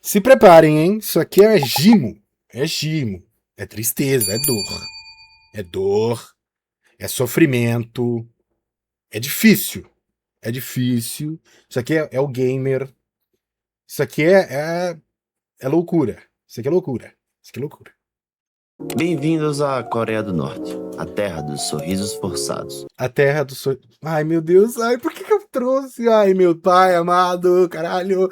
Se preparem, hein? Isso aqui é gimo. É gimo. É tristeza, é dor. É dor, é sofrimento. É difícil. É difícil. Isso aqui é o gamer. Isso aqui é loucura. Isso aqui é loucura. Isso aqui é loucura. Bem-vindos à Coreia do Norte, a terra dos sorrisos forçados. A terra do sonho. Ai, meu Deus. Ai, por que eu trouxe? Ai, meu pai amado. Caralho.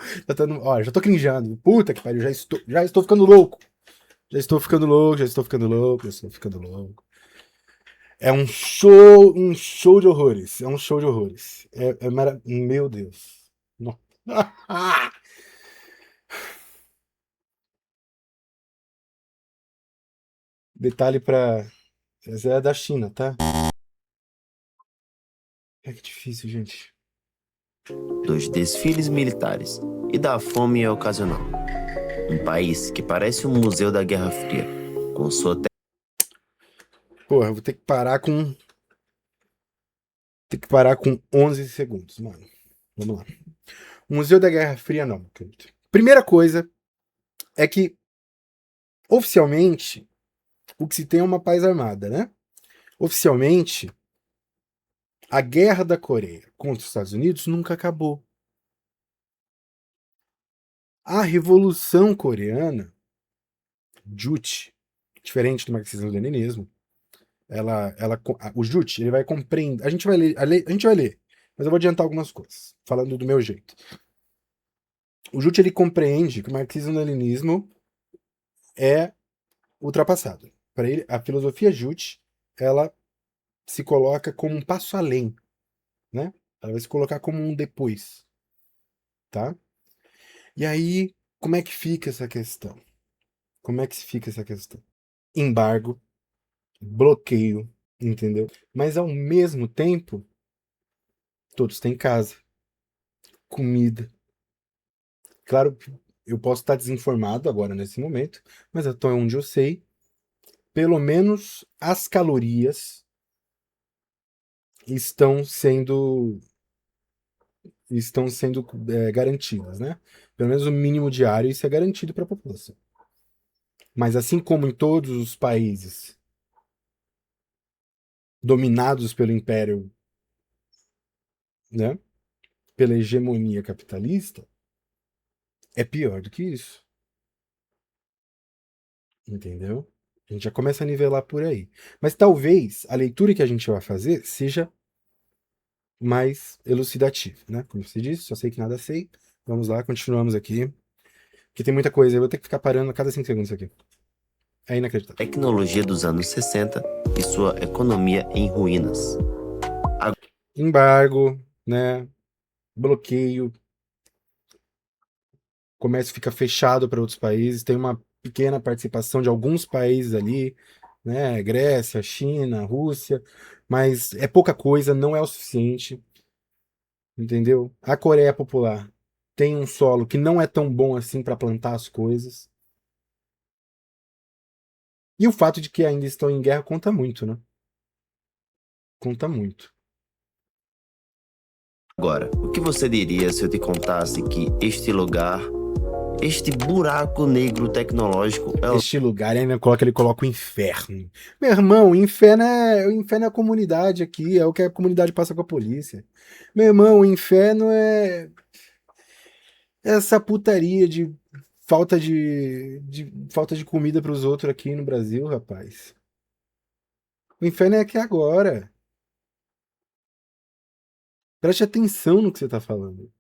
Olha, já tô crinjando. Puta que pariu. Já estou ficando louco. Já estou ficando louco. Já estou ficando louco. Já estou ficando louco. É um show de horrores. É um show de horrores. Meu Deus. Não. Detalhe pra. Essa é da China, tá? É que difícil, gente. Dos desfiles militares e da fome ocasional. Um país que parece um museu da Guerra Fria, com sua Porra, eu vou ter que parar com. Ter que parar com 11 segundos, mano. Vamos lá. O Museu da Guerra Fria, não, querido. Primeira coisa é que, oficialmente, o que se tem é uma paz armada, né? Oficialmente, a guerra da Coreia contra os Estados Unidos nunca acabou. A Revolução Coreana, Juche, diferente do marxismo-leninismo, o Juche, ele vai compreender. A gente vai ler, mas eu vou adiantar algumas coisas, falando do meu jeito. O Juche, ele compreende que o marxismo-leninismo é ultrapassado. Para ele, a filosofia Juche, ela se coloca como um passo além, né? Ela vai se colocar como um depois, tá? E aí, como é que fica essa questão? Como é que fica essa questão? Embargo, bloqueio, entendeu? Mas ao mesmo tempo, todos têm casa, comida. Claro, eu posso estar desinformado agora nesse momento, mas até onde eu sei, pelo menos as calorias estão sendo garantidas, né? Pelo menos o mínimo diário isso é garantido para a população. Mas assim como em todos os países dominados pelo império, né? Pela hegemonia capitalista, é pior do que isso. Entendeu? A gente já começa a nivelar por aí. Mas talvez a leitura que a gente vai fazer seja mais elucidativa, né? Como você disse, só sei que nada sei. Vamos lá, continuamos aqui. Que tem muita coisa, eu vou ter que ficar parando a cada 5 segundos aqui. É inacreditável. tecnologia dos anos 60 e sua economia em ruínas. Embargo, né? Bloqueio, o comércio fica fechado para outros países, tem uma pequena participação de alguns países ali, né? Grécia, China, Rússia, mas é pouca coisa, não é o suficiente, entendeu? A Coreia Popular tem um solo que não é tão bom assim para plantar as coisas. E o fato de que ainda estão em guerra conta muito, né? Conta muito. Agora, o que você diria se eu te contasse que este lugar, este buraco negro tecnológico é Este lugar ainda ele coloca o inferno. Meu irmão, o inferno é a comunidade aqui, é o que a comunidade passa com a polícia. Meu irmão, o inferno é essa putaria de falta de comida para os outros aqui no Brasil, rapaz. O inferno é aqui agora. Preste atenção no que você está falando.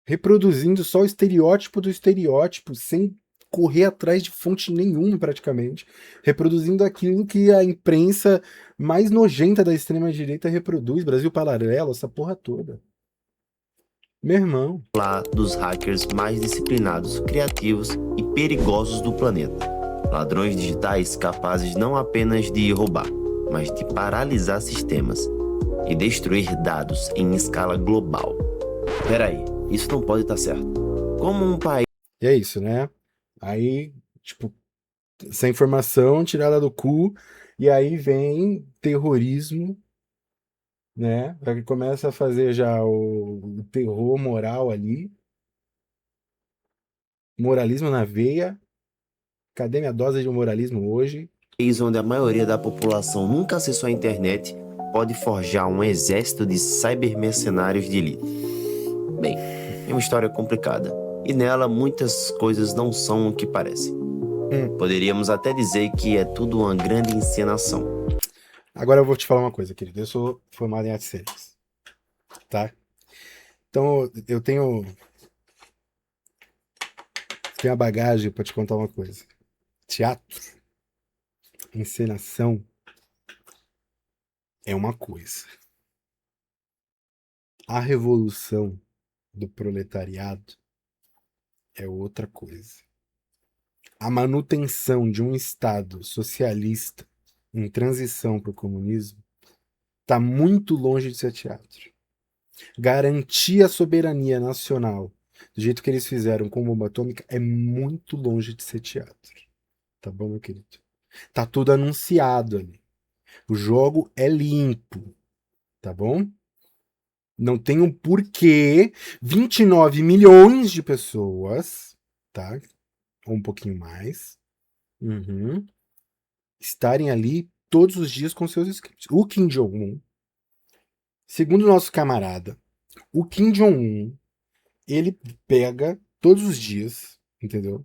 Reproduzindo só o estereótipo do estereótipo, sem correr atrás de fonte nenhuma, praticamente. Reproduzindo aquilo que a imprensa mais nojenta da extrema-direita reproduz. Brasil Paralelo, essa porra toda. Meu irmão. lá dos hackers mais disciplinados, criativos e perigosos do planeta. Ladrões digitais capazes não apenas de roubar, mas de paralisar sistemas e destruir dados em escala global. Peraí, isso não pode estar certo. Como um país E é isso, né? Aí, tipo, essa informação tirada do cu, e aí vem terrorismo, né? Para que começa a fazer já o terror moral ali, Moralismo na veia. Cadê minha dose de moralismo hoje? País onde a maioria da população nunca acessou a internet pode forjar um exército de cybermercenários de elite. Bem, é uma história complicada, e nela muitas coisas não são o que parecem. Poderíamos até dizer que é tudo uma grande encenação. Agora eu vou te falar uma coisa, querido. Eu sou formado em artes cênicas, tá? Então eu tenho a bagagem pra te contar uma coisa. Teatro, encenação é uma coisa. A revolução do proletariado é outra coisa. A manutenção de um Estado socialista em transição para o comunismo está muito longe de ser teatro. Garantir a soberania nacional do jeito que eles fizeram com bomba atômica é muito longe de ser teatro. Tá bom, meu querido? Tá tudo anunciado ali. O jogo é limpo. Tá bom? Não tem um porquê 29 milhões de pessoas, tá? Ou um pouquinho mais, estarem ali todos os dias com seus scripts. O Kim Jong-un, segundo o nosso camarada, o Kim Jong-un, ele pega todos os dias, entendeu?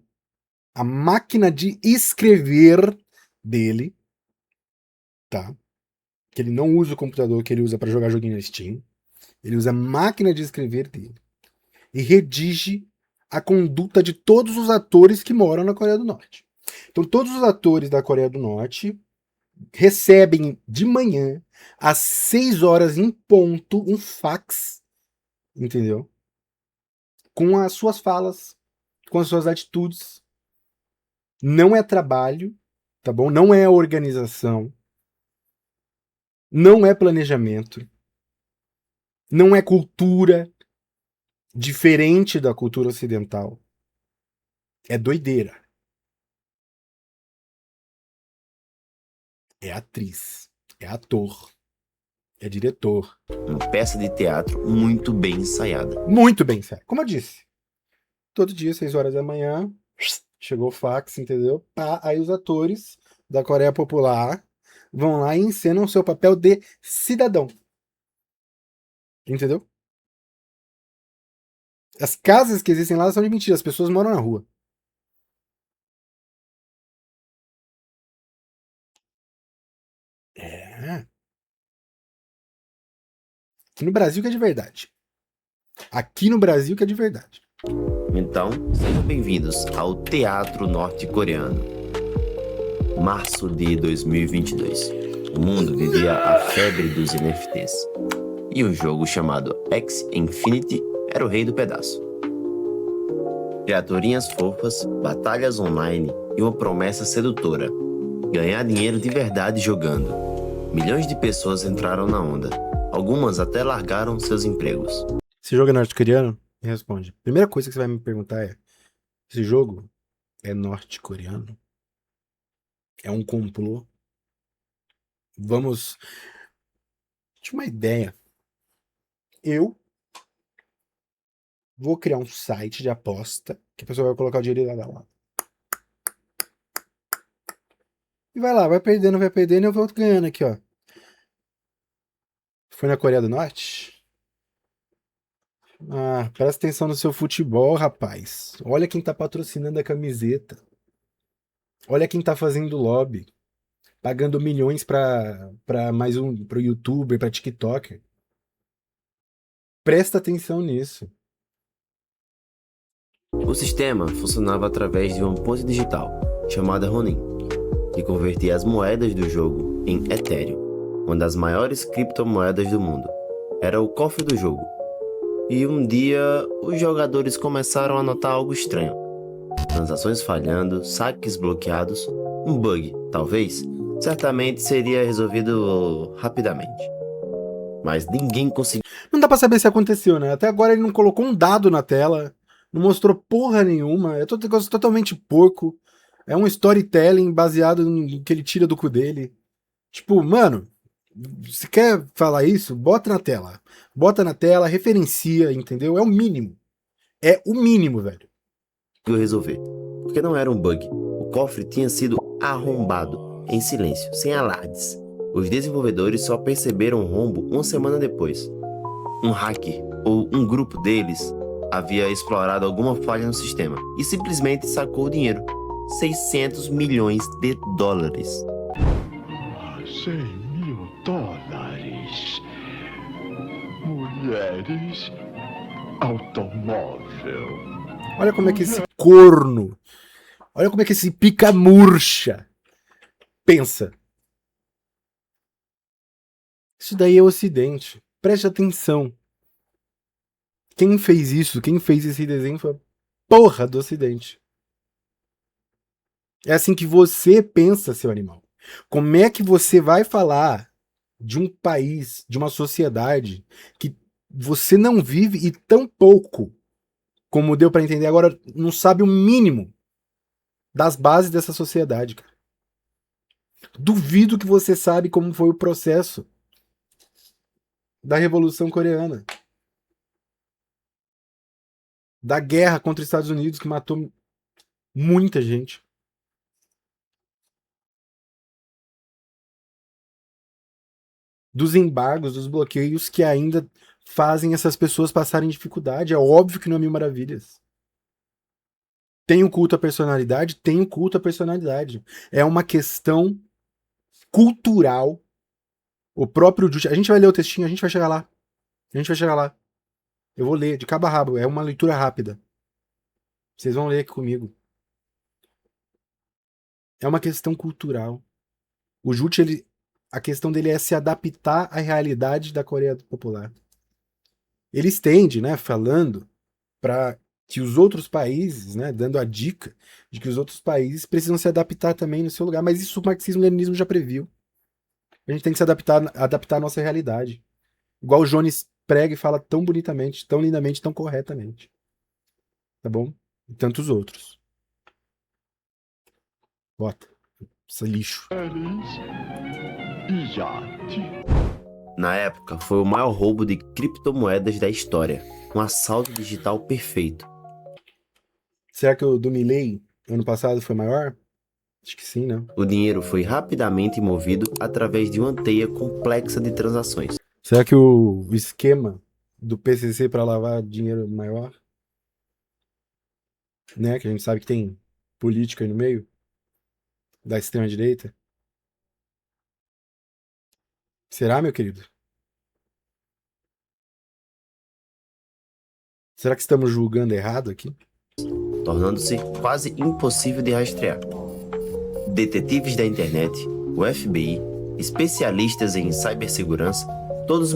A máquina de escrever dele, tá? Que ele não usa o computador que ele usa para jogar joguinho na Steam. Ele usa a máquina de escrever dele e redige a conduta de todos os atores que moram na Coreia do Norte. Então, todos os atores da Coreia do Norte recebem de manhã, às 6 horas em ponto, um fax, entendeu? Com as suas falas, com as suas atitudes. Não é trabalho, tá bom? Não é organização. Não é planejamento. Não é cultura diferente da cultura ocidental. É doideira. É atriz. É ator. É diretor. Uma peça de teatro muito bem ensaiada. Muito bem, sério. Como eu disse. Todo dia, 6 horas da manhã, chegou o fax, entendeu? Pá, aí os atores da Coreia Popular vão lá e encenam o seu papel de cidadão. Entendeu? As casas que existem lá são de mentira, as pessoas moram na rua. É. Aqui no Brasil que é de verdade. Aqui no Brasil que é de verdade. Então, sejam bem-vindos ao Teatro Norte-Coreano. Março de 2022. O mundo vivia a febre dos NFTs. E um jogo chamado X Infinity era o rei do pedaço. Criaturinhas fofas, batalhas online e uma promessa sedutora. Ganhar dinheiro de verdade jogando. Milhões de pessoas entraram na onda. Algumas até largaram seus empregos. Esse jogo é norte-coreano? Me responde. Primeira coisa que você vai me perguntar é: esse jogo é norte-coreano? É um complô? Vamos. Tinha uma ideia. Eu vou criar um site de aposta que a pessoa vai colocar o dinheiro lá. E vai lá, vai perdendo e eu vou ganhando aqui, ó. Foi na Coreia do Norte? Ah, presta atenção no seu futebol, rapaz. Olha quem tá patrocinando a camiseta. Olha quem tá fazendo lobby. Pagando milhões pra mais um, pro youtuber, pra TikToker. Presta atenção nisso. O sistema funcionava através de uma ponte digital, chamada Ronin, que convertia as moedas do jogo em Ethereum, uma das maiores criptomoedas do mundo. Era o cofre do jogo. E um dia, os jogadores começaram a notar algo estranho. Transações falhando, saques bloqueados, um bug, talvez, certamente seria resolvido rapidamente. Mas ninguém conseguiu. Não dá pra saber se aconteceu, né? Até agora ele não colocou um dado na tela, não mostrou porra nenhuma, é totalmente porco. É um storytelling baseado no que ele tira do cu dele. Tipo, mano, se quer falar isso, bota na tela. Bota na tela, referencia, entendeu? É o mínimo. É o mínimo, velho. conseguiu resolver, porque não era um bug. O cofre tinha sido arrombado, em silêncio, sem alardes. Os desenvolvedores só perceberam o rombo uma semana depois. Um hacker, ou um grupo deles, havia explorado alguma falha no sistema e simplesmente sacou o dinheiro. 600 milhões de dólares. 100 mil dólares. Mulheres. Automóvel. Olha como é que esse corno, olha como é que esse pica-murcha pensa. Isso daí é o Ocidente. Preste atenção. Quem fez isso, quem fez esse desenho foi a porra do Ocidente. É assim que você pensa, seu animal. Como é que você vai falar de um país, de uma sociedade que você não vive e tão pouco, como deu pra entender agora, não sabe o mínimo das bases dessa sociedade, cara. Duvido que você sabe como foi o processo da Revolução Coreana, da guerra contra os Estados Unidos que matou muita gente. Dos embargos, dos bloqueios que ainda fazem essas pessoas passarem dificuldade. É óbvio que não é mil maravilhas. Tem o culto à personalidade? Tem o culto à personalidade. É uma questão cultural. O próprio Juche. A gente vai ler o textinho, a gente vai chegar lá. A gente vai chegar lá. Eu vou ler de cabo a rabo. É uma leitura rápida. Vocês vão ler aqui comigo. É uma questão cultural. O Juche, a questão dele é se adaptar à realidade da Coreia Popular. Ele estende, né, falando para que os outros países, né, dando a dica de que os outros países precisam se adaptar também no seu lugar, mas isso o marxismo-leninismo já previu. A gente tem que se adaptar à nossa realidade. Igual o Jones prega e fala tão bonitamente, tão lindamente, tão corretamente. Tá bom? E tantos outros. Bota. Esse lixo. Iate. Na época, foi o maior roubo de criptomoedas da história. Um assalto digital perfeito. Será que o do Milley ano passado foi maior? Acho que sim, né? O dinheiro foi rapidamente movido através de uma teia complexa de transações. Será que o esquema do PCC para lavar dinheiro é maior? Né? Que a gente sabe que tem política aí no meio da extrema-direita. Será, meu querido? Será que estamos julgando errado aqui? Tornando-se quase impossível de rastrear. Detetives da internet, o FBI, especialistas em cibersegurança, todos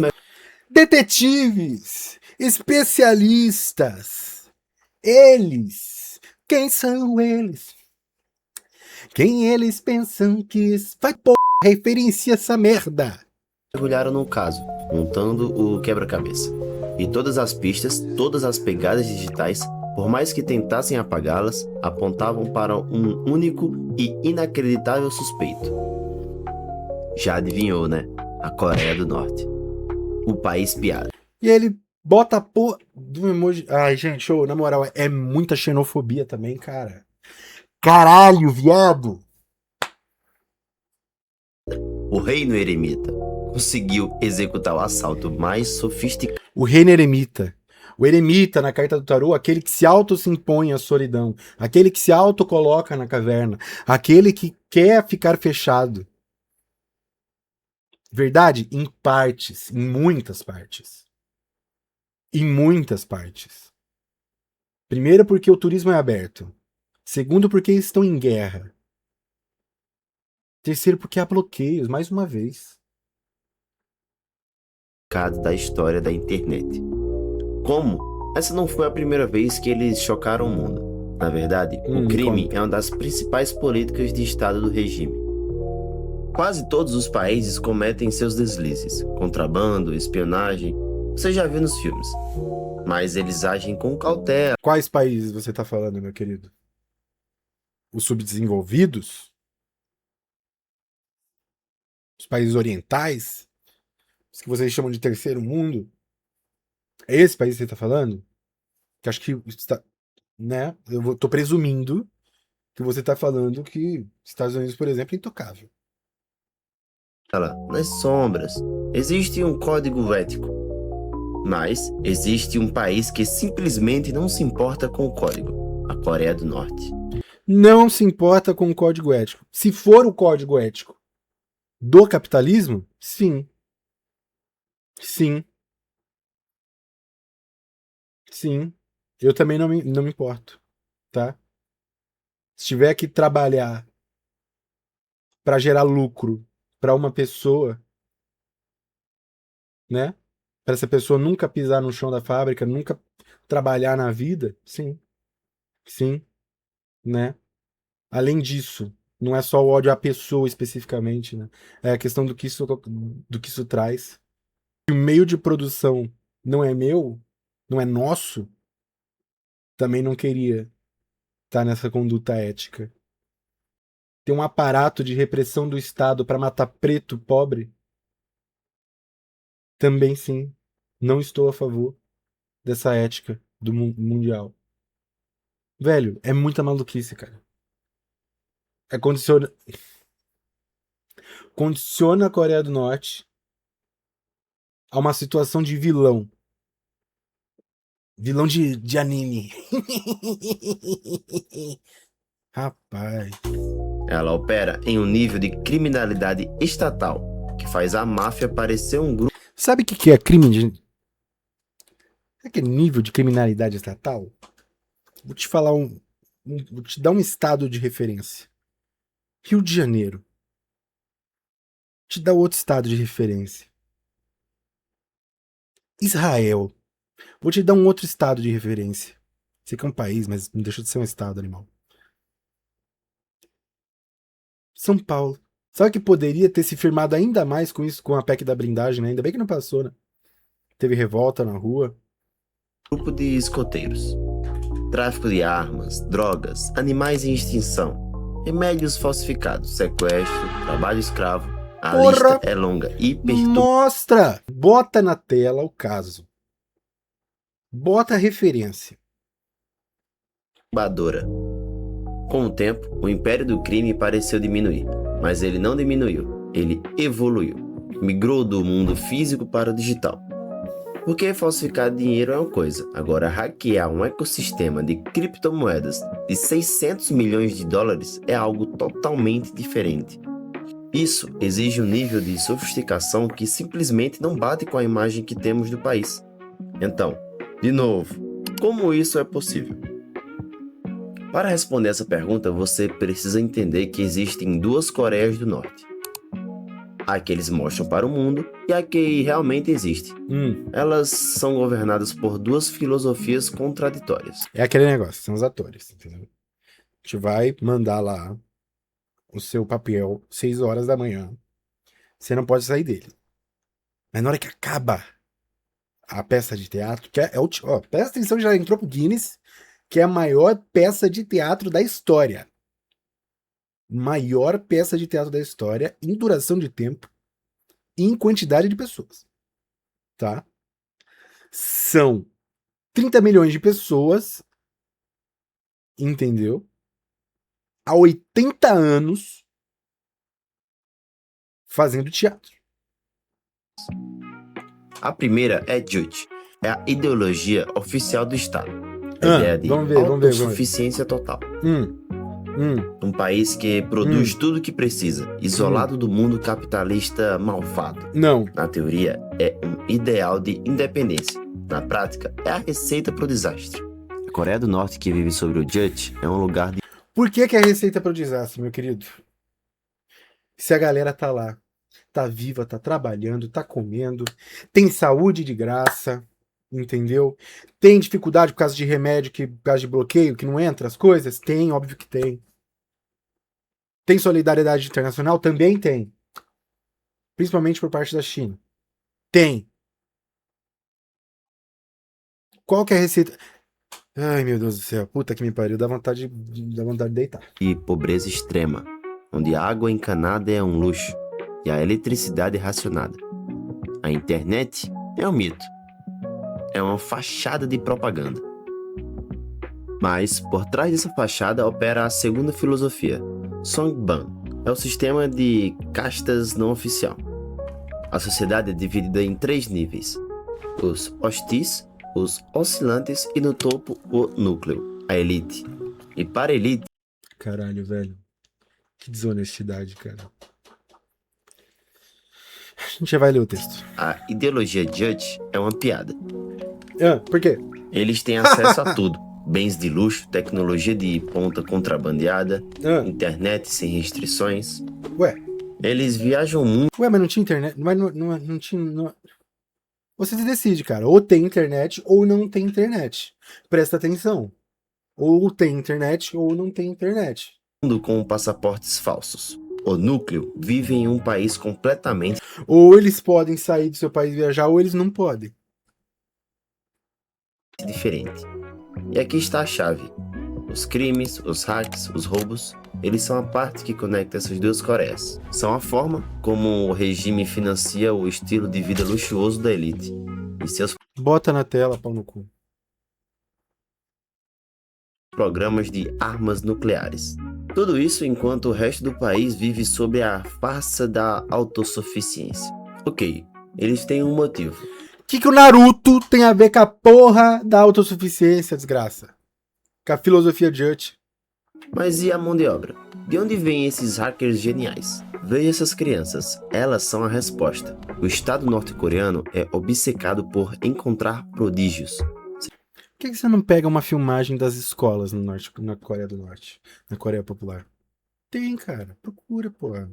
Detetives! Especialistas! Eles! Quem são eles? Quem eles pensam que vai pôr referência essa merda? mergulharam no caso, montando o quebra-cabeça. E todas as pistas, todas as pegadas digitais, por mais que tentassem apagá-las, apontavam para um único e inacreditável suspeito. Já adivinhou, né? A Coreia do Norte. O país piada. E ele bota a porra do emoji. Ai, gente, show, na moral, é muita xenofobia também, cara. Caralho, viado! O reino eremita conseguiu executar o assalto mais sofisticado. O reino eremita. O eremita na carta do tarô, aquele que se se impõe à solidão, aquele que se coloca na caverna, aquele que quer ficar fechado. Verdade? Em partes, em muitas partes. Em muitas partes. Primeiro, porque o turismo é aberto. Segundo, porque eles estão em guerra. Terceiro, porque há bloqueios, mais uma vez. Da história da internet. Como? Essa não foi a primeira vez que eles chocaram o mundo. Na verdade, o crime é uma das principais políticas de Estado do regime. Quase todos os países cometem seus deslizes, contrabando, espionagem, você já viu nos filmes. Mas eles agem com cautela. Quais países você está falando, meu querido? Os subdesenvolvidos? Os países orientais? Os que vocês chamam de terceiro mundo? É esse país que você está falando? Que acho que né? Tô presumindo que você tá falando que Estados Unidos, por exemplo, é intocável. Nas sombras, existe um código ético. Mas existe um país que simplesmente não se importa com o código: a Coreia do Norte. Não se importa com o código ético. Se for o código ético do capitalismo, sim. Sim. Sim. Eu também não me importo, tá? Se tiver que trabalhar para gerar lucro para uma pessoa, né? Para essa pessoa nunca pisar no chão da fábrica, nunca trabalhar na vida, sim. Sim, né? Além disso, não é só o ódio à pessoa especificamente, né? É a questão do que isso traz. Se o meio de produção não é meu, não é nosso, também não queria estar nessa conduta ética. Ter um aparato de repressão do Estado para matar preto pobre, também sim. Não estou a favor dessa ética do mundial. Velho, é muita maluquice, cara. É condiciona a Coreia do Norte a uma situação de vilão. Vilão de anime. Rapaz. Ela opera em um nível de criminalidade estatal que faz a máfia parecer um grupo. Sabe o que é crime de. Sabe que é nível de criminalidade estatal? Vou te falar vou te dar um estado de referência. Rio de Janeiro. Vou te dar outro estado de referência. Israel. Vou te dar um outro estado de referência. Sei que é um país, mas não deixa de ser um estado, animal. São Paulo. Sabe que poderia ter se firmado ainda mais com isso, com a PEC da blindagem, né? Ainda bem que não passou, né? Teve revolta na rua. Grupo de escoteiros. Tráfico de armas, drogas, animais em extinção, remédios falsificados, sequestro, trabalho escravo. A lista é longa e Mostra! Bota na tela o caso. Bota a referência. perturbadora. Com o tempo, o império do crime pareceu diminuir, mas ele não diminuiu, ele evoluiu. Migrou do mundo físico para o digital. Porque falsificar dinheiro é uma coisa, agora hackear um ecossistema de criptomoedas de 600 milhões de dólares é algo totalmente diferente. Isso exige um nível de sofisticação que simplesmente não bate com a imagem que temos do país. Então, de novo, como isso é possível? Para responder essa pergunta, você precisa entender que existem duas Coreias do Norte. A que eles mostram para o mundo e a que realmente existe. Elas são governadas por duas filosofias contraditórias. É aquele negócio, são os atores, entendeu? A gente vai mandar lá o seu papel 6 horas da manhã. Você não pode sair dele. Mas na hora que acaba a peça de teatro, que presta atenção, já entrou pro Guinness, que é a maior peça de teatro da história. Maior peça de teatro da história em duração de tempo e em quantidade de pessoas. Tá? São 30 milhões de pessoas, entendeu? Há 80 anos fazendo teatro. A primeira é Juche. É a ideologia oficial do Estado. A ideia de vamos ver. autossuficiência total. Um país que produz tudo o que precisa, isolado do mundo capitalista malvado. Não. Na teoria, é um ideal de independência. Na prática, é a receita para o desastre. A Coreia do Norte, que vive sobre o Juche, é um lugar de... Por que é a receita para o desastre, meu querido? Se a galera tá lá, tá viva, tá trabalhando, tá comendo, tem saúde de graça, entendeu? Tem dificuldade por causa de remédio, por causa de bloqueio, que não entra as coisas? Tem, óbvio que tem. Tem solidariedade internacional? Também tem. Principalmente por parte da China. Tem. Qual que é a receita? Ai, meu Deus do céu. Puta que me pariu. Dá vontade de deitar. E pobreza extrema, onde a água encanada é um luxo e a eletricidade é racionada. A internet é um mito. É uma fachada de propaganda. Mas, por trás dessa fachada opera a segunda filosofia, Songban. É o sistema de castas não oficial. A sociedade é dividida em 3 níveis: os hostis, os oscilantes e no topo o núcleo, a elite. E para a elite, Caralho, velho. Que desonestidade, cara. A gente já vai ler o texto. a ideologia Judge é uma piada. Por quê? Eles têm acesso a tudo: bens de luxo, tecnologia de ponta contrabandeada, internet sem restrições. Ué, Eles viajam muito mas não tinha internet? Mas não tinha. Você se decide, cara. Ou tem internet ou não tem internet. Presta atenção. Ou tem internet ou não tem internet. com passaportes falsos. O núcleo vive em um país completamente Ou eles podem sair do seu país e viajar, ou eles não podem. diferente. E aqui está a chave. Os crimes, os hacks, os roubos, eles são a parte que conecta essas duas Coreias. São a forma como o regime financia o estilo de vida luxuoso da elite e seus Bota na tela, pau no cu. programas de armas nucleares. Tudo isso enquanto o resto do país vive sob a farsa da autossuficiência. Ok, eles têm um motivo. O que o Naruto tem a ver com a porra da autossuficiência, desgraça? Com a filosofia Judge? Mas e a mão de obra? De onde vêm esses hackers geniais? Veja essas crianças, elas são a resposta. O Estado norte-coreano é obcecado por encontrar prodígios. Por que você não pega uma filmagem das escolas no norte, na Coreia do Norte? Na Coreia Popular? Tem, cara. Procura, porra.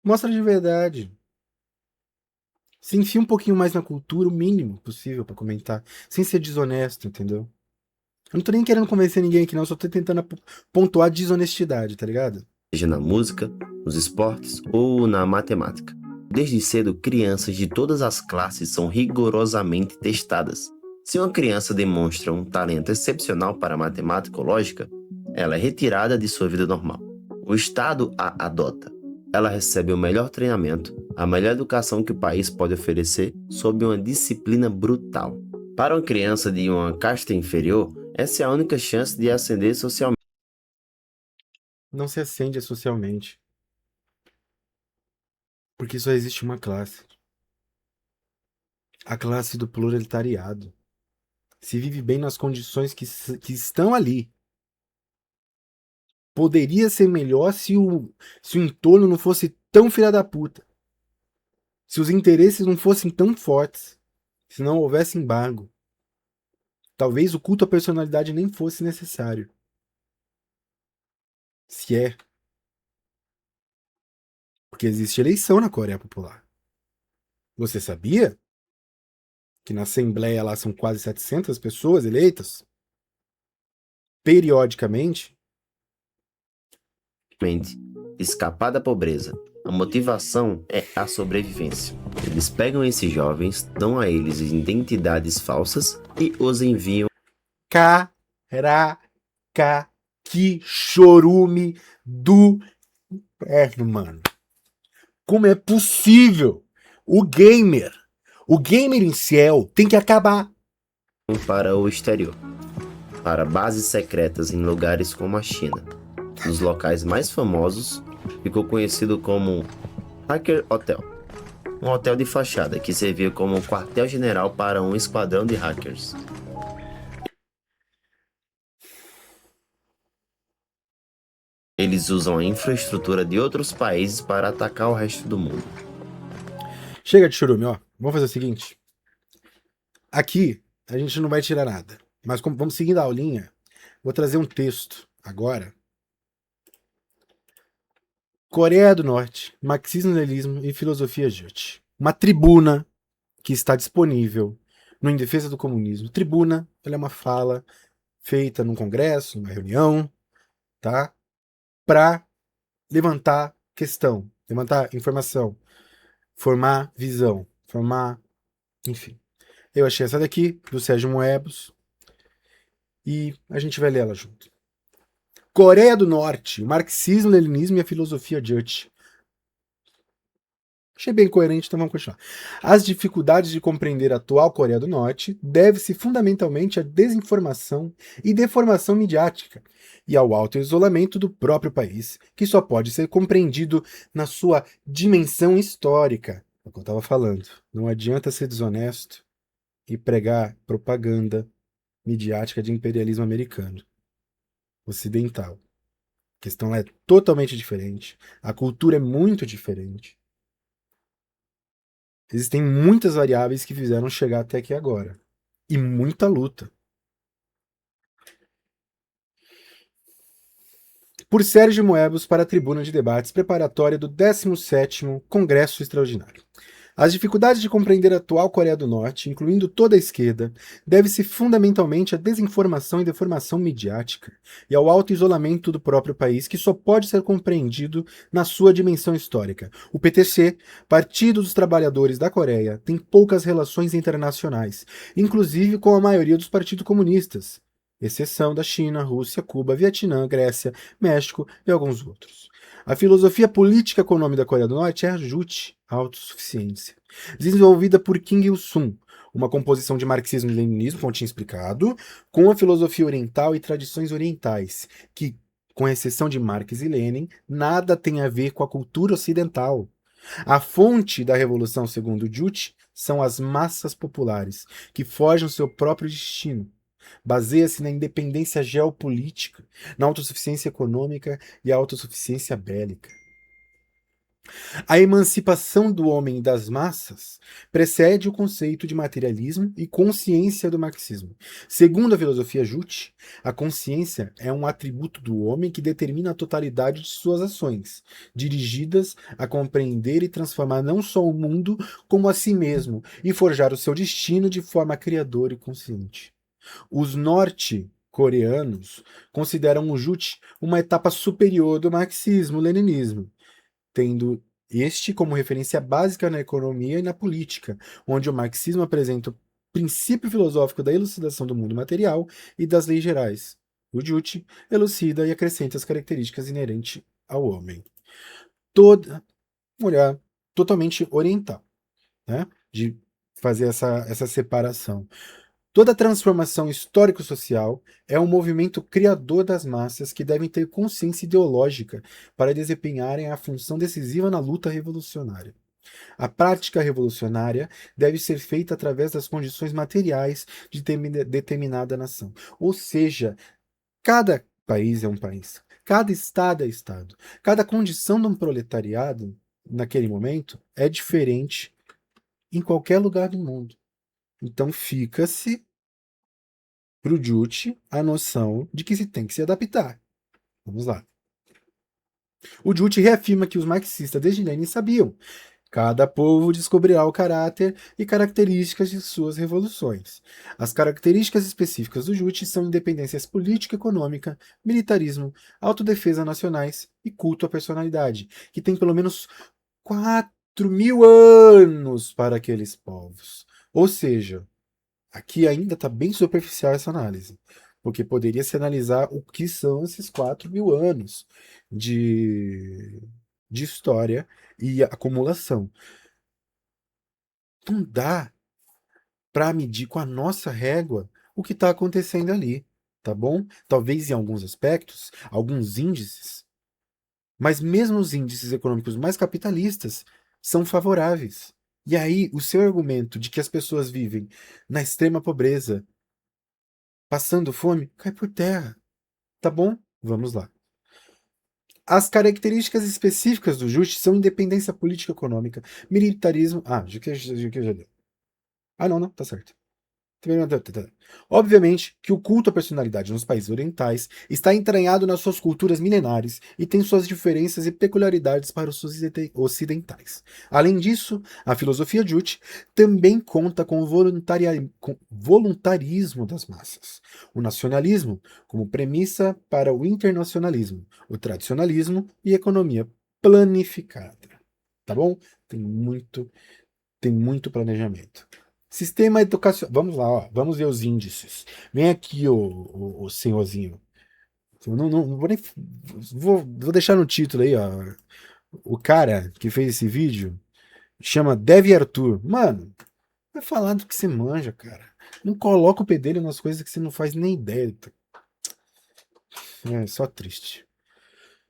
Mostra de verdade. Se enfia um pouquinho mais na cultura, o mínimo possível pra comentar. Sem ser desonesto, entendeu? Eu não tô nem querendo convencer ninguém aqui, não. Só tô tentando pontuar desonestidade, tá ligado? Seja na música, nos esportes ou na matemática. Desde cedo, crianças de todas as classes são rigorosamente testadas. Se uma criança demonstra um talento excepcional para matemática ou lógica, ela é retirada de sua vida normal. O Estado a adota. Ela recebe o melhor treinamento, a melhor educação que o país pode oferecer sob uma disciplina brutal. Para uma criança de uma casta inferior, essa é a única chance de ascender socialmente. Não se acende socialmente. Porque só existe uma classe. A classe do proletariado. Se vive bem nas condições que estão ali. Poderia ser melhor se o entorno não fosse tão filha da puta. Se os interesses não fossem tão fortes. Se não houvesse embargo. Talvez o culto à personalidade nem fosse necessário. Se é. Porque existe eleição na Coreia Popular. Você sabia que na Assembleia lá são quase 700 pessoas eleitas? Periodicamente. Escapar da pobreza. A motivação é a sobrevivência. Eles pegam esses jovens, dão a eles identidades falsas e os enviam. Caraca, que chorume do inferno, mano. Como é possível? O gamer em ciel tem que acabar. Para o exterior. Para bases secretas em lugares como a China. Nos locais mais famosos, ficou conhecido como Hacker Hotel. Um hotel de fachada que servia como quartel-general para um esquadrão de hackers. Eles usam a infraestrutura de outros países para atacar o resto do mundo. Chega de chorume, ó. Vamos fazer o seguinte. Aqui, a gente não vai tirar nada. Mas como vamos seguindo a aulinha, vou trazer um texto agora. Coreia do Norte, marxismo-leninismo e filosofia Judge. Uma tribuna que está disponível no Em Defesa do Comunismo. Tribuna, ela é uma fala feita num congresso, numa reunião, tá? Para levantar questão, levantar informação, formar visão, formar, enfim. Eu achei essa daqui, do Sérgio Moebos, e a gente vai ler ela junto. Coreia do Norte, o marxismo, leninismo e a filosofia Judge. Achei bem coerente, então vamos continuar. As dificuldades de compreender a atual Coreia do Norte devem-se fundamentalmente à desinformação e deformação midiática e ao alto isolamento do próprio país, que só pode ser compreendido na sua dimensão histórica. É o que eu estava falando. Não adianta ser desonesto e pregar propaganda midiática de imperialismo americano, ocidental. A questão é totalmente diferente, a cultura é muito diferente. Existem muitas variáveis que fizeram chegar até aqui agora. E muita luta. Por Sérgio Moebius para a tribuna de debates preparatória do 17º Congresso Extraordinário. As dificuldades de compreender a atual Coreia do Norte, incluindo toda a esquerda, devem-se fundamentalmente à desinformação e deformação midiática e ao auto-isolamento do próprio país, que só pode ser compreendido na sua dimensão histórica. O PTC, Partido dos Trabalhadores da Coreia, tem poucas relações internacionais, inclusive com a maioria dos partidos comunistas, exceção da China, Rússia, Cuba, Vietnã, Grécia, México e alguns outros. A filosofia política econômica da Coreia do Norte é a JUT, autossuficiência, desenvolvida por Kim Il-sung, uma composição de marxismo e leninismo, como eu tinha explicado, com a filosofia oriental e tradições orientais, que, com exceção de Marx e Lenin, nada tem a ver com a cultura ocidental. A fonte da revolução, segundo Juche, são as massas populares, que forjam seu próprio destino. Baseia-se na independência geopolítica, na autossuficiência econômica e a autossuficiência bélica. A emancipação do homem e das massas precede o conceito de materialismo e consciência do marxismo. Segundo a filosofia Juche, a consciência é um atributo do homem que determina a totalidade de suas ações, dirigidas a compreender e transformar não só o mundo, como a si mesmo, e forjar o seu destino de forma criadora e consciente. Os norte-coreanos consideram o Juche uma etapa superior do marxismo-leninismo, tendo este como referência básica na economia e na política, onde o marxismo apresenta o princípio filosófico da elucidação do mundo material e das leis gerais. O Juche elucida e acrescenta as características inerentes ao homem. Toda mulher totalmente oriental, né? De fazer essa separação. Toda transformação histórico-social é um movimento criador das massas que devem ter consciência ideológica para desempenharem a função decisiva na luta revolucionária. A prática revolucionária deve ser feita através das condições materiais de determinada nação. Ou seja, cada país é um país, cada estado é estado, cada condição de um proletariado, naquele momento, é diferente em qualquer lugar do mundo. Então fica-se para o Juche a noção de que se tem que se adaptar. Vamos lá. O Juche reafirma que os marxistas desde Lenin sabiam: cada povo descobrirá o caráter e características de suas revoluções. As características específicas do Juche são independência política e econômica, militarismo, autodefesa nacionais e culto à personalidade, que tem pelo menos 4.000 anos para aqueles povos. Ou seja, aqui ainda está bem superficial essa análise, porque poderia se analisar o que são esses 4.000 anos de história e acumulação. Não dá para medir com a nossa régua o que está acontecendo ali, tá bom? Talvez em alguns aspectos, alguns índices, mas mesmo os índices econômicos mais capitalistas são favoráveis. E aí, o seu argumento de que as pessoas vivem na extrema pobreza, passando fome, cai por terra. Tá bom? Vamos lá. As características específicas do Juche são independência política e econômica, militarismo. Ah, já deu. Ah, não, tá certo. Obviamente que o culto à personalidade nos países orientais está entranhado nas suas culturas milenares e tem suas diferenças e peculiaridades para os ocidentais. Além disso, a filosofia Juche também conta com o voluntarismo das massas, o nacionalismo como premissa para o internacionalismo, o tradicionalismo e a economia planificada. Tá bom? Tem muito planejamento. Sistema educacional. Vamos lá, ó. Vamos ver os índices. Vem aqui, o senhorzinho. Eu não vou nem. Vou deixar no título aí, ó. O cara que fez esse vídeo, Chama Dev Arthur. Mano, vai falar do que você manja, cara. Não coloca o pedelho nas coisas que você não faz nem ideia. É só triste.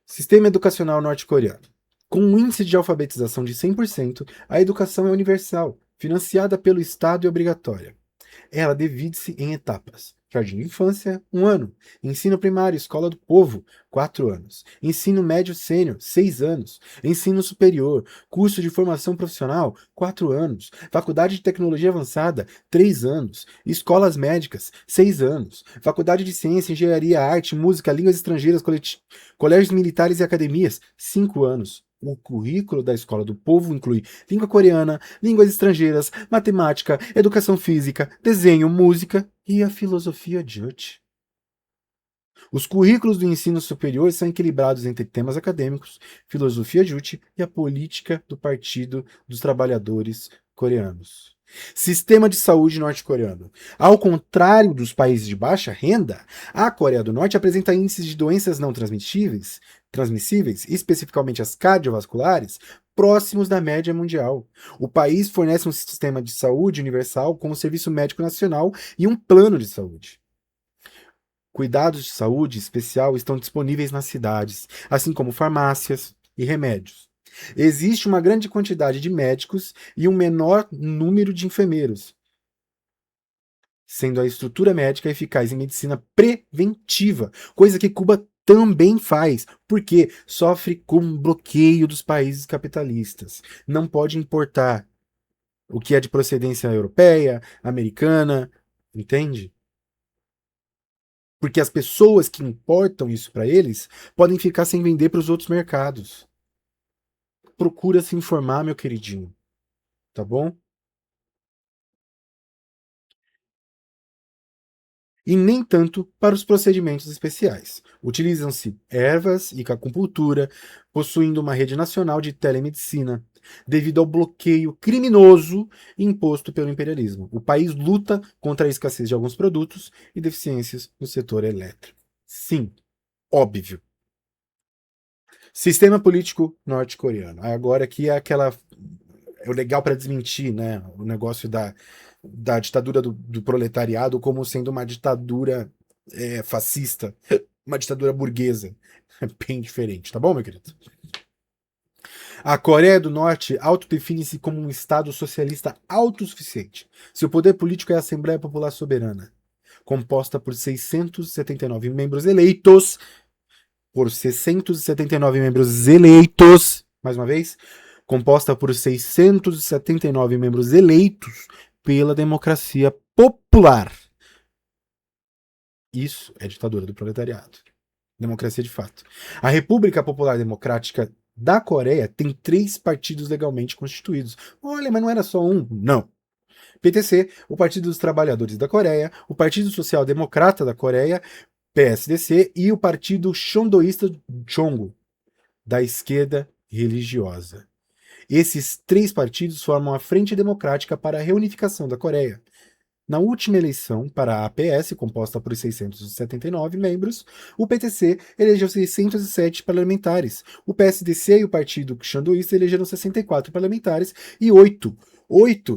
Sistema educacional norte-coreano. Com um índice de alfabetização de 100%, a educação é universal, financiada pelo Estado e obrigatória. Ela divide-se em etapas. Jardim de infância, 1 ano. Ensino primário, escola do povo, 4 anos. Ensino médio sênior, 6 anos. Ensino superior, curso de formação profissional, 4 anos. Faculdade de tecnologia avançada, 3 anos. Escolas médicas, 6 anos. Faculdade de ciência, engenharia, arte, música, línguas estrangeiras, colégios militares e academias, 5 anos. O currículo da Escola do Povo inclui língua coreana, línguas estrangeiras, matemática, educação física, desenho, música e a filosofia Juche. Os currículos do ensino superior são equilibrados entre temas acadêmicos, filosofia Juche e a política do Partido dos Trabalhadores Coreanos. Sistema de saúde norte-coreano. Ao contrário dos países de baixa renda, a Coreia do Norte apresenta índices de doenças não transmissíveis, especificamente as cardiovasculares, próximos da média mundial. O país fornece um sistema de saúde universal com o Serviço Médico Nacional e um plano de saúde. Cuidados de saúde especial estão disponíveis nas cidades, assim como farmácias e remédios. Existe uma grande quantidade de médicos e um menor número de enfermeiros, sendo a estrutura médica eficaz em medicina preventiva, coisa que Cuba também faz, porque sofre com bloqueio dos países capitalistas. Não pode importar o que é de procedência europeia, americana, entende? Porque as pessoas que importam isso para eles podem ficar sem vender para os outros mercados. Procura se informar, meu queridinho, tá bom? E nem tanto para os procedimentos especiais. Utilizam-se ervas e acupuntura, possuindo uma rede nacional de telemedicina, devido ao bloqueio criminoso imposto pelo imperialismo. O país luta contra a escassez de alguns produtos e deficiências no setor elétrico. Sim, óbvio. Sistema político norte-coreano. Agora aqui é aquela. É o legal para desmentir, né? O negócio da ditadura do proletariado como sendo uma ditadura fascista, uma ditadura burguesa. É bem diferente, tá bom, meu querido? A Coreia do Norte autodefine-se como um Estado socialista autossuficiente. Seu poder político é a Assembleia Popular Soberana, composta por 679 membros eleitos. Mais uma vez, composta por 679 membros eleitos pela democracia popular. Isso é ditadura do proletariado. Democracia de fato. A República Popular Democrática da Coreia tem 3 partidos legalmente constituídos. Olha, mas não era só um? Não. PTC, o Partido dos Trabalhadores da Coreia, o Partido Social Democrata da Coreia, PSDC e o Partido Chondoísta Chongo, da esquerda religiosa. Esses 3 partidos formam a Frente Democrática para a Reunificação da Coreia. Na última eleição para a APS, composta por 679 membros, o PTC elegeu 607 parlamentares. O PSDC e o Partido Xandoísta elegeram 64 parlamentares e 8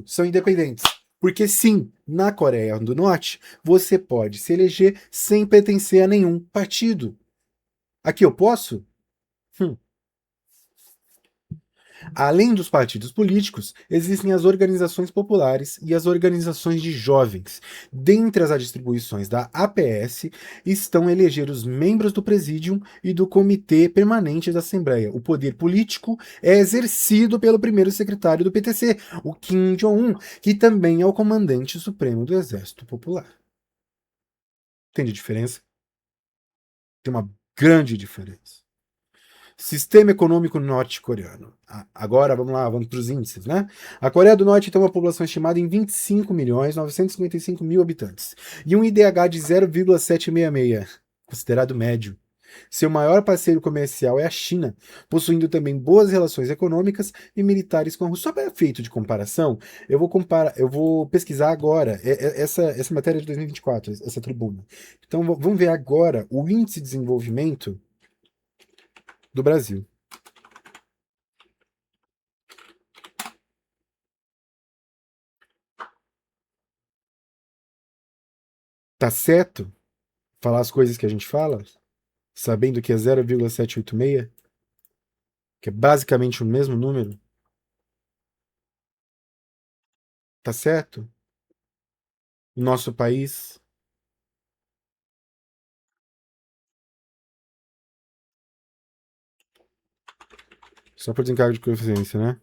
são independentes. Porque sim, na Coreia do Norte, você pode se eleger sem pertencer a nenhum partido. Aqui eu posso? Além dos partidos políticos, existem as organizações populares e as organizações de jovens. Dentre as distribuições da APS estão eleger os membros do Presídium e do Comitê Permanente da Assembleia. O poder político é exercido pelo primeiro secretário do PTC, o Kim Jong-un, que também é o comandante supremo do Exército Popular. Entende a diferença? Tem uma grande diferença. Sistema econômico norte-coreano. Agora vamos lá, vamos para os índices, né? A Coreia do Norte tem uma população estimada em 25.955.000 habitantes e um IDH de 0,766, considerado médio. Seu maior parceiro comercial é a China, possuindo também boas relações econômicas e militares com a Rússia. Só para efeito de comparação, eu vou pesquisar agora essa matéria de 2024, essa tribuna. Então vamos ver agora o índice de desenvolvimento do Brasil. Tá certo falar as coisas que a gente fala, sabendo que é 0,786, que é basicamente o mesmo número? Tá certo? No nosso país, só por desencargo de coeficiência, né?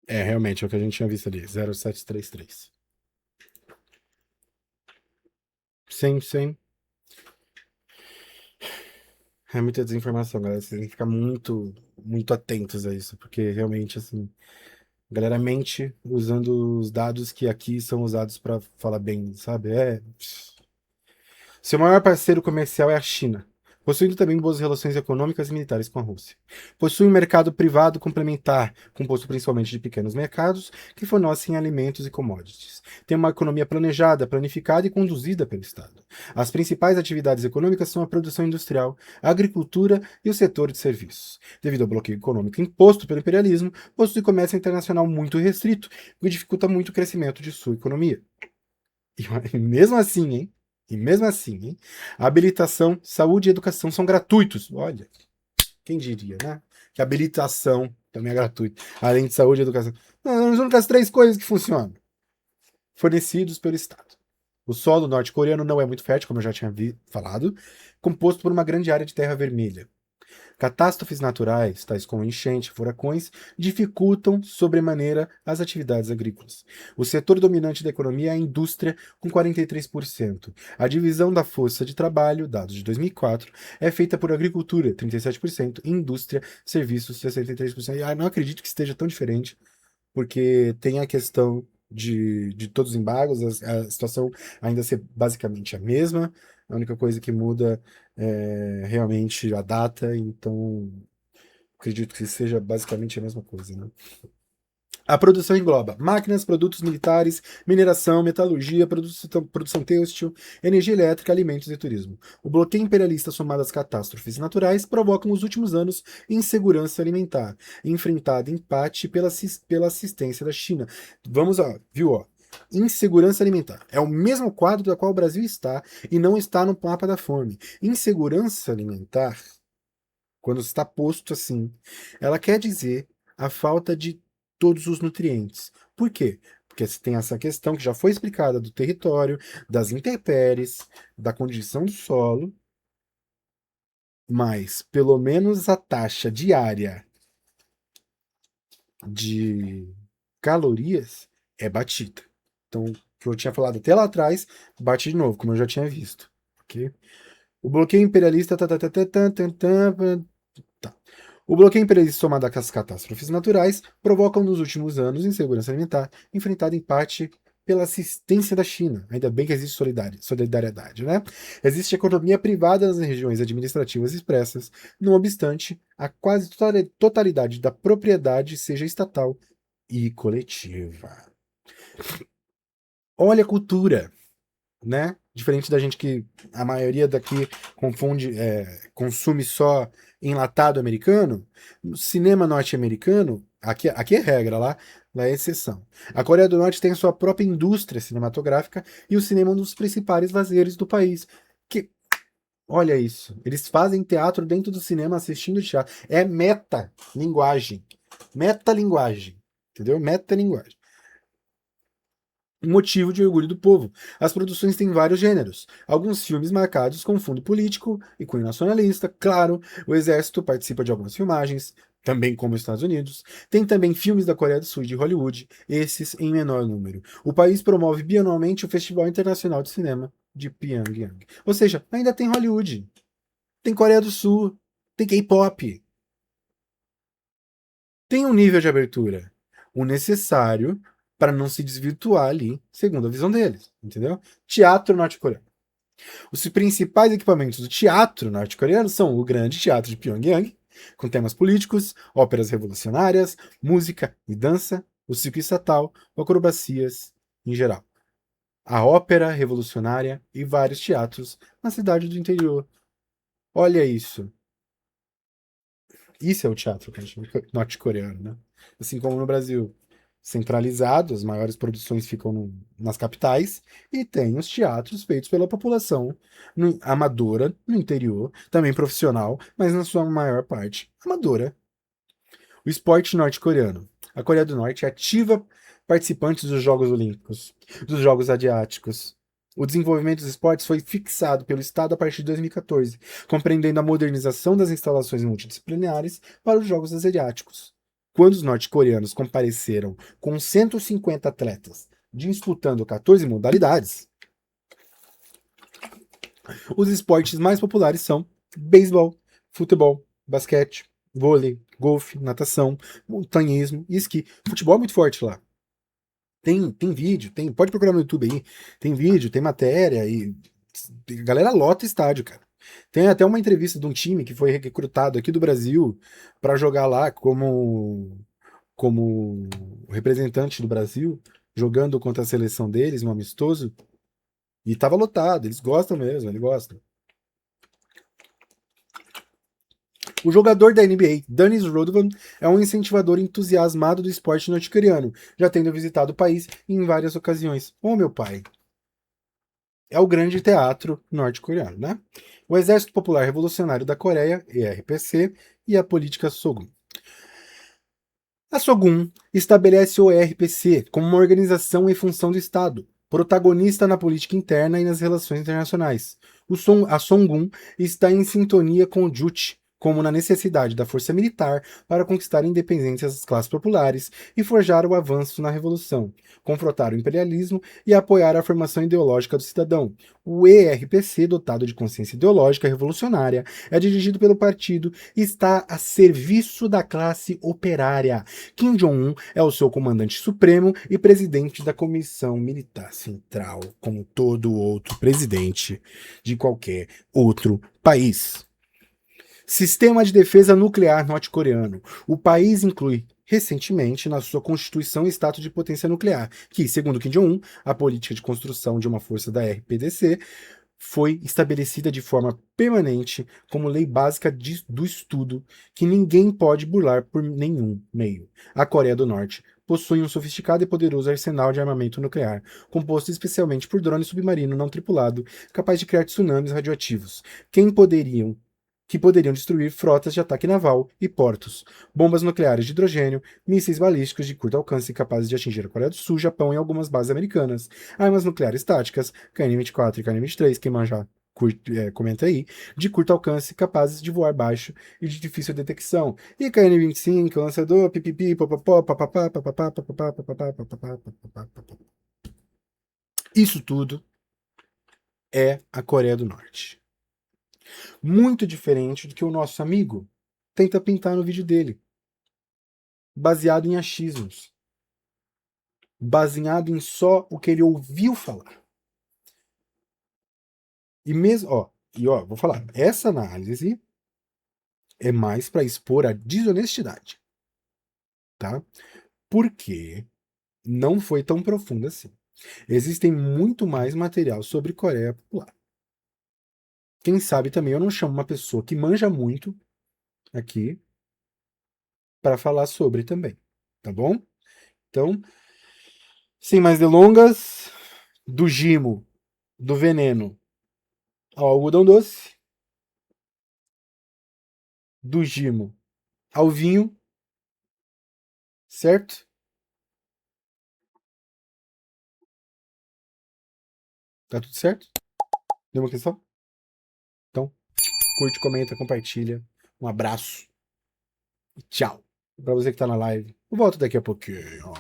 É, realmente, é o que a gente tinha visto ali, 0,733. Sim, sim. É muita desinformação, galera. Vocês têm que ficar muito, muito atentos a isso, porque realmente, assim, a galera mente usando os dados que aqui são usados pra falar bem, sabe? É. Seu maior parceiro comercial é a China, possuindo também boas relações econômicas e militares com a Rússia. Possui um mercado privado complementar, composto principalmente de pequenos mercados que fornecem alimentos e commodities. Tem uma economia planejada, planificada e conduzida pelo Estado. As principais atividades econômicas são a produção industrial, a agricultura e o setor de serviços. Devido ao bloqueio econômico imposto pelo imperialismo, possui comércio internacional muito restrito, o que dificulta muito o crescimento de sua economia. E mesmo assim, hein? E mesmo assim, hein? A habilitação, saúde e educação são gratuitos. Olha, quem diria, né? Que a habilitação também é gratuita. Além de saúde e educação. Não, as únicas três coisas que funcionam. Fornecidos pelo Estado. O solo norte-coreano não é muito fértil, como eu já tinha falado, composto por uma grande área de terra vermelha. Catástrofes naturais, tais como enchente e furacões, dificultam sobremaneira as atividades agrícolas. O setor dominante da economia é a indústria, com 43%. A divisão da força de trabalho, dados de 2004, é feita por agricultura, 37%, e indústria, serviços, 63%. Ah, não acredito que esteja tão diferente, porque tem a questão de todos os embargos, a situação ainda ser basicamente a mesma. A única coisa que muda é realmente a data, então acredito que seja basicamente a mesma coisa, né? A produção engloba máquinas, produtos militares, mineração, metalurgia, produção têxtil, energia elétrica, alimentos e turismo. O bloqueio imperialista somado às catástrofes naturais provocam nos últimos anos insegurança alimentar, enfrentada em parte pela assistência da China. Vamos, ó, viu, ó? Insegurança alimentar. É o mesmo quadro da qual o Brasil está e não está no mapa da fome. Insegurança alimentar, quando está posto assim, ela quer dizer a falta de todos os nutrientes. Por quê? Porque você tem essa questão que já foi explicada do território, das intempéries, da condição do solo, mas pelo menos a taxa diária de calorias é batida. Então, o que eu tinha falado até lá atrás, bate de novo, como eu já tinha visto. Ok? O bloqueio imperialista. Tá. O bloqueio imperialista somado às catástrofes naturais provocam nos últimos anos insegurança alimentar, enfrentada em parte pela assistência da China. Ainda bem que existe solidariedade, né? Existe economia privada nas regiões administrativas expressas, não obstante, a quase totalidade da propriedade seja estatal e coletiva. Olha a cultura, né? Diferente da gente que a maioria daqui consome só enlatado americano, no cinema norte-americano, aqui é regra, lá é exceção. A Coreia do Norte tem a sua própria indústria cinematográfica e o cinema é um dos principais lazeres do país. Que, olha isso, eles fazem teatro dentro do cinema assistindo teatro. É metalinguagem. Metalinguagem. Entendeu? Metalinguagem. Motivo de orgulho do povo. As produções têm vários gêneros. Alguns filmes marcados com fundo político e cunho nacionalista, claro. O Exército participa de algumas filmagens, também como os Estados Unidos. Tem também filmes da Coreia do Sul e de Hollywood, esses em menor número. O país promove bianualmente o Festival Internacional de Cinema de Pyongyang. Ou seja, ainda tem Hollywood, tem Coreia do Sul, tem K-pop, tem um nível de abertura, o necessário para não se desvirtuar ali, segundo a visão deles, entendeu? Teatro norte-coreano. Os principais equipamentos do teatro norte-coreano são o Grande Teatro de Pyongyang, com temas políticos, óperas revolucionárias, música e dança, o circo estatal, acrobacias em geral, a ópera revolucionária e vários teatros na cidade do interior. Olha isso. Isso é o teatro norte-coreano, né? Assim como no Brasil, centralizado, as maiores produções ficam nas capitais, e tem os teatros feitos pela população amadora no interior, também profissional, mas na sua maior parte amadora. O esporte norte-coreano. A Coreia do Norte é ativa participantes dos Jogos Olímpicos, dos Jogos Asiáticos. O desenvolvimento dos esportes foi fixado pelo Estado a partir de 2014, compreendendo a modernização das instalações multidisciplinares para os Jogos Asiáticos. Quando os norte-coreanos compareceram com 150 atletas disputando 14 modalidades, os esportes mais populares são beisebol, futebol, basquete, vôlei, golfe, natação, montanhismo e esqui. Futebol é muito forte lá. Tem vídeo, pode procurar no YouTube aí. Tem vídeo, tem matéria e a galera lota estádio, cara. Tem até uma entrevista de um time que foi recrutado aqui do Brasil para jogar lá como representante do Brasil, jogando contra a seleção deles, um amistoso. E tava lotado, eles gostam mesmo, eles gostam. O jogador da NBA, Dennis Rodman, é um incentivador entusiasmado do esporte norte-coreano, já tendo visitado o país em várias ocasiões. Oh, meu pai. É o grande teatro norte-coreano, né? O Exército Popular Revolucionário da Coreia, ERPC, e a política Sogun. A Sogun estabelece o ERPC como uma organização em função do Estado, protagonista na política interna e nas relações internacionais. A Songun está em sintonia com o Juche, como na necessidade da força militar para conquistar a independência das classes populares e forjar o avanço na revolução, confrontar o imperialismo e apoiar a formação ideológica do cidadão. O ERPC, dotado de consciência ideológica revolucionária, é dirigido pelo partido e está a serviço da classe operária. Kim Jong-un é o seu comandante supremo e presidente da Comissão Militar Central, como todo outro presidente de qualquer outro país. Sistema de defesa nuclear norte-coreano. O país inclui recentemente na sua constituição status de potência nuclear, que, segundo Kim Jong-un, a política de construção de uma força da RPDC foi estabelecida de forma permanente como lei básica do estudo que ninguém pode burlar por nenhum meio. A Coreia do Norte possui um sofisticado e poderoso arsenal de armamento nuclear, composto especialmente por drone submarino não tripulado, capaz de criar tsunamis radioativos, que poderiam destruir frotas de ataque naval e portos, bombas nucleares de hidrogênio, mísseis balísticos de curto alcance capazes de atingir a Coreia do Sul, Japão e algumas bases americanas, armas nucleares táticas, KN-24 e KN-23, quem manjar comenta aí, de curto alcance capazes de voar baixo e de difícil detecção, e KN-25, lançador, pipipi, popopó, papapá, papapá, papapá, papapá, papapá, papapá. Isso tudo é a Coreia do Norte. Muito diferente do que o nosso amigo tenta pintar no vídeo dele. Baseado em achismos. Baseado em só o que ele ouviu falar. E mesmo, vou falar, essa análise é mais para expor a desonestidade. Tá? Porque não foi tão profunda assim. Existem muito mais material sobre Coreia Popular. Quem sabe também eu não chamo uma pessoa que manja muito aqui para falar sobre também, tá bom? Então, sem mais delongas, do gimo, do veneno ao algodão doce, do gimo ao vinho, certo? Tá tudo certo? Deu uma questão? Então, curte, comenta, compartilha. Um abraço e tchau. Para você que tá na live, eu volto daqui a pouquinho.